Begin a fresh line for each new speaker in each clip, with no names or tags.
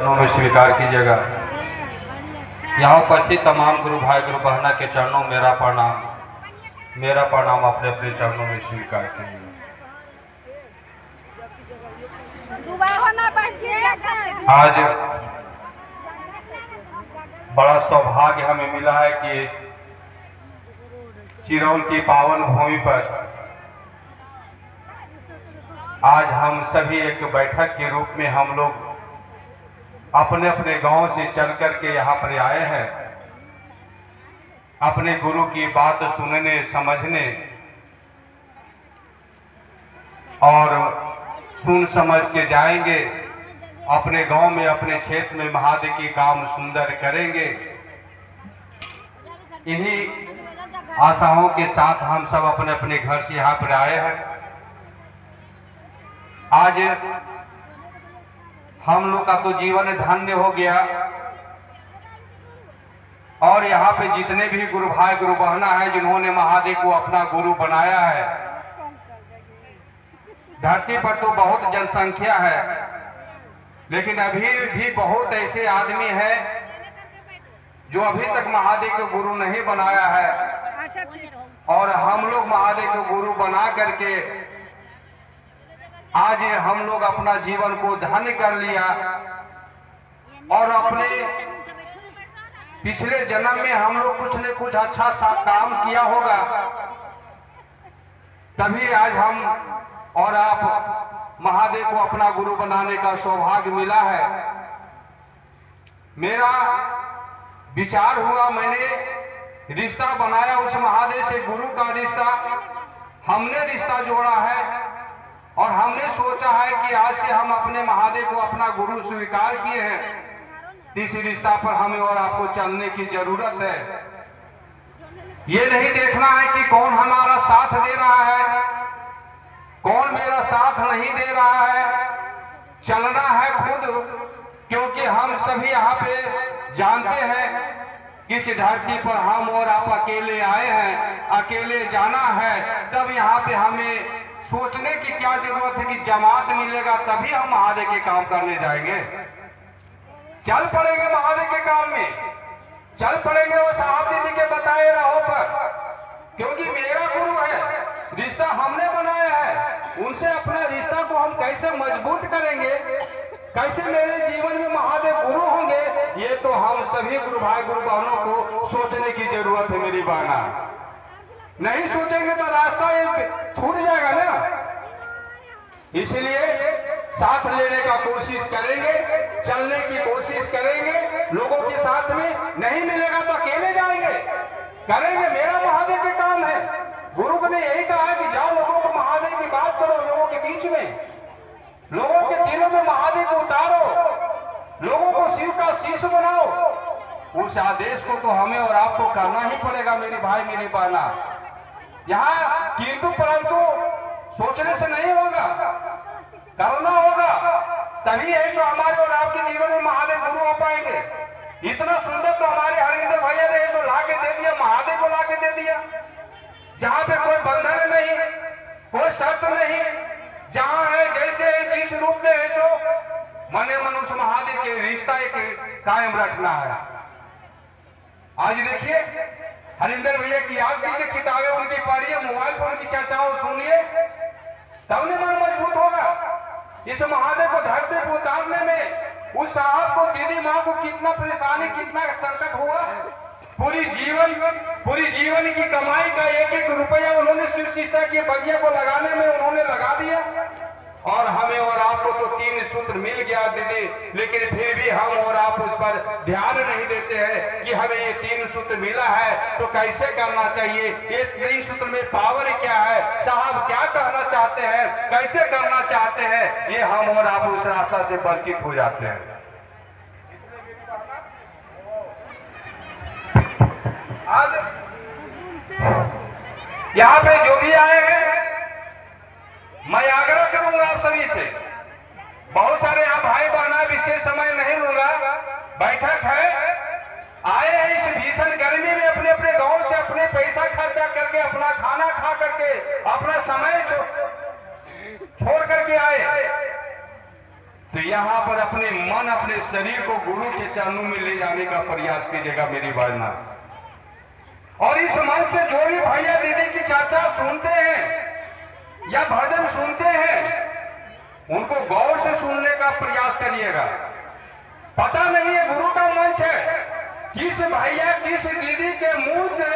में स्वीकार कीजिएगा। यहाँ उपस्थित तमाम गुरु भाई गुरु बहना के चरणों मेरा प्रणाम अपने अपने चरणों में स्वीकार कीजिएगा। आज बड़ा सौभाग्य हमें मिला है कि चिरौल की पावन भूमि पर आज हम सभी एक बैठक के रूप में हम लोग अपने अपने गांव से चल करके यहाँ पर आए हैं। अपने गुरु की बात सुनने समझने और सुन समझ के जाएंगे। अपने गांव में अपने क्षेत्र में महादेव की काम सुंदर करेंगे। इन्हीं आशाओं के साथ हम सब अपने अपने घर से यहाँ पर आए हैं। आज हम लोग का तो जीवन धन्य हो गया और यहाँ पे जितने भी गुरु भाई गुरु बहना है जिन्होंने महादेव को अपना गुरु बनाया है। धरती पर तो बहुत जनसंख्या है, लेकिन अभी भी बहुत ऐसे आदमी हैं जो अभी तक महादेव को गुरु नहीं बनाया है। और हम लोग महादेव को गुरु बना करके आज हम लोग अपना जीवन को धन्य कर लिया और अपने पिछले जन्म में हम लोग कुछ न कुछ अच्छा सा काम किया होगा, तभी आज हम और आप महादेव को अपना गुरु बनाने का सौभाग्य मिला है। मेरा विचार हुआ, मैंने रिश्ता बनाया उस महादेव से, गुरु का रिश्ता हमने रिश्ता जोड़ा है और हमने सोचा है कि आज से हम अपने महादेव को अपना गुरु स्वीकार किए हैं। इस रिश्ता पर हमें और आपको चलने की जरूरत है। ये नहीं देखना है कि कौन हमारा साथ दे रहा है, कौन मेरा साथ नहीं दे रहा है। चलना है खुद, क्योंकि हम सभी यहाँ पे जानते हैं इस धरती पर हम और आप अकेले आए हैं, अकेले जाना है। तब यहाँ पे हमें सोचने की क्या जरूरत है कि जमात मिलेगा तभी हम महादेव के काम करने जाएंगे। चल पड़ेंगे महादेव के काम में, चल पड़ेंगे वो साहब दीदी के बताए राहों पर, क्योंकि मेरा गुरु है, रिश्ता हमने बनाया है। उनसे अपना रिश्ता को हम कैसे मजबूत करेंगे, कैसे मेरे जीवन में महादेव गुरु होंगे, ये तो हम सभी गुरु भाई गुरु बहनों को सोचने की जरूरत है। मेरी बहना नहीं सोचेंगे तो रास्ता ये छूट जाएगा ना। इसलिए साथ लेने का कोशिश करेंगे, चलने की कोशिश करेंगे लोगों के साथ में। नहीं मिलेगा तो अकेले जाएंगे, करेंगे। मेरा महादेव के काम है। गुरु ने यही कहा है कि जाओ लोगों को महादेव की बात करो, लोगों के बीच में, लोगों के दिलों में महादेव को उतारो, लोगों को शिव का शीश बनाओ। उस आदेश को तो हमें और आपको करना ही पड़ेगा मेरी भाई मेरी बहना। यहाँ किंतु परंतु सोचने से नहीं होगा, करना होगा, तभी ऐसा हमारे और आपके जीवन में महादेव गुरु हो पाएंगे। इतना सुंदर तो हमारे हरिंदर भैया ने ऐसा ला के दे दिया, महादेव को ला के दे दिया, जहाँ पे कोई बंधन नहीं, कोई शर्त नहीं, जहाँ है जैसे जिस रूप में है सो मने मनुष्य महादेव के रिश्ता एक कायम रखना है। आज देखिए हरिंदर भैया की याद कीजिए, किताबें उनकी पढ़िए, मोबाइल पर उनकी चर्चाओं सुनिए, तब ने मन मजबूत होगा। इस महादेव को धरती को उतारने में उस साहब को, दीदी माँ को कितना परेशानी, कितना संकट हुआ। पूरी जीवन की कमाई का एक एक रुपया उन्होंने शिव शिष्टा के बगिया को लगाने में उन्होंने लगा दिया। और हमें और आपको तो 3 सूत्र मिल गया दीदी, लेकिन फिर भी हम और आप उस पर ध्यान नहीं देते हैं कि हमें ये 3 सूत्र मिला है तो कैसे करना चाहिए। ये 3 सूत्र में पावर क्या है, साहब क्या कहना चाहते हैं, कैसे करना चाहते हैं, ये हम और आप उस रास्ता से वंचित हो जाते हैं। आज यहाँ पे जो भी आए हैं, मैं आग्रह करूंगा आप सभी से, बहुत सारे यहाँ भाई बहना, विशेष समय नहीं लूंगा, बैठक है, आए हैं इस भीषण गर्मी में अपने अपने गांव से अपने पैसा खर्चा करके, अपना खाना खा करके, अपना समय छोड़ करके आए। तो तो यहाँ पर अपने मन, अपने शरीर को गुरु के चरणों में ले जाने का प्रयास कीजिएगा मेरी भावना। और इस मन से जो भी भैया दीदी की चर्चा सुनते हैं या भजन सुनते हैं, उनको गौर से सुनने का प्रयास करिएगा। पता नहीं है गुरु का मंच है, किस भैया किस दीदी के मुंह से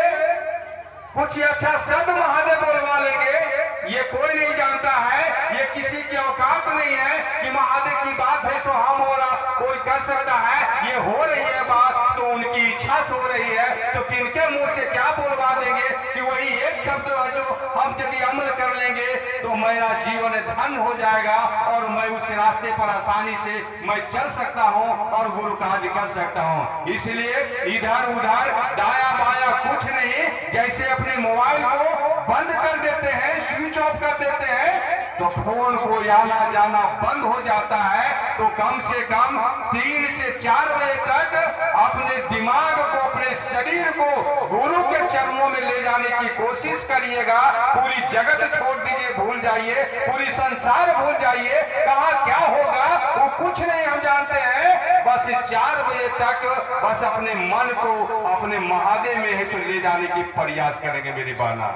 कुछ अच्छा शब्द महादेव बोलवा लेंगे, ये कोई नहीं जानता है। ये किसी की औकात नहीं है कि महादेव की बात है सो हम हो रहा, कोई कर सकता है। ये हो रही है बात तो उनकी इच्छा से हो रही है, तो किनके मुंह से क्या बोलवा देंगे कि वही एक शब्द जो हम यदि अमल कर लेंगे तो मेरा जीवन धन हो जाएगा और मैं उस रास्ते पर आसानी से मैं चल सकता हूँ और गुरु कार्य कर सकता हूँ। इसलिए इधर उधर दाया बाया कुछ नहीं, जैसे अपने मोबाइल को बंद कर देते हैं, स्विच ऑफ कर देते हैं, तो फोन को आना जाना बंद हो जाता है। तो कम से कम 3 से 4 बजे तक अपने दिमाग को, अपने शरीर को गुरु के चरणों में ले जाने की कोशिश करिएगा। पूरी जगत छोड़ दीजिए, भूल जाइए, पूरी संसार भूल जाइए, कहाँ क्या होगा वो कुछ नहीं हम जानते हैं। बस 4 बजे तक बस अपने मन को अपने महादेव में है ले जाने की प्रयास करेंगे मेरी बहना।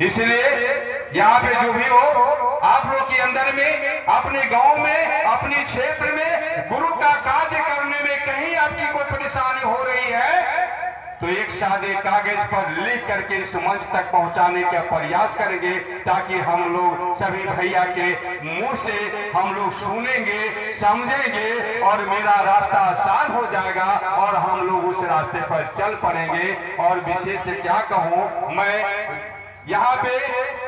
इसलिए यहाँ पे जो भी हो, आप लोग के अंदर में, अपने गांव में, अपने क्षेत्र में गुरु का कार्य करने में कहीं आपकी कोई परेशानी हो रही है तो एक सादे कागज पर लिख करके इस मंच तक पहुंचाने का प्रयास करेंगे, ताकि हम लोग सभी भैया के मुंह से हम लोग सुनेंगे, समझेंगे और मेरा रास्ता आसान हो जाएगा और हम लोग उस रास्ते पर चल पड़ेंगे। और विशेष क्या कहूं, मैं यहाँ पे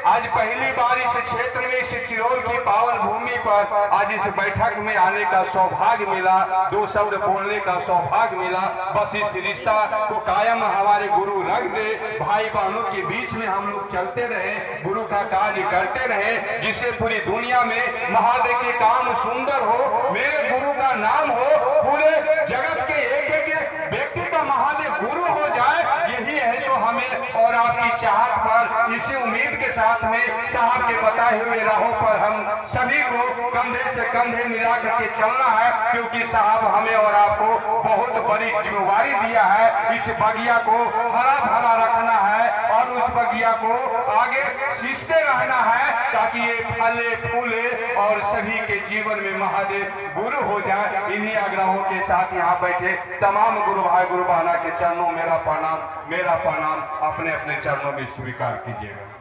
आज पहली बार इस क्षेत्र में, इस चिरोल की पावन भूमि पर आज इस बैठक में आने का सौभाग्य मिला, 2 शब्द बोलने का सौभाग्य मिला। बस इस रिश्ता को कायम हमारे गुरु रख दे, भाई बहनों के बीच में हम लोग चलते रहे, गुरु का कार्य करते रहे, जिससे पूरी दुनिया में महादेव के काम सुंदर हो, मेरे गुरु का नाम हो, पूरे जगत के एक एक व्यक्ति का महादेव गुरु हो जाए। यही है सो हमें और आपकी चाहत पर, इसी उम्मीद के साथ में साहब के बताए हुए राहों पर हम सभी को कंधे से कंधे मिला करके चलना है, क्योंकि साहब हमें और आपको बहुत बड़ी जिम्मेवारी दिया है। इस बगिया को हरा भरा रखना है और उस बगिया को आगे सींचते रहना है, ताकि ये फले फूले और सभी के जीवन में महादेव गुरु हो जाए। इन्हीं आग्रहों के साथ यहाँ बैठे तमाम गुरु भाई गुरु बहना के चरणों मेरा प्रणाम अपने अपने चरणों में स्वीकार कीजिएगा।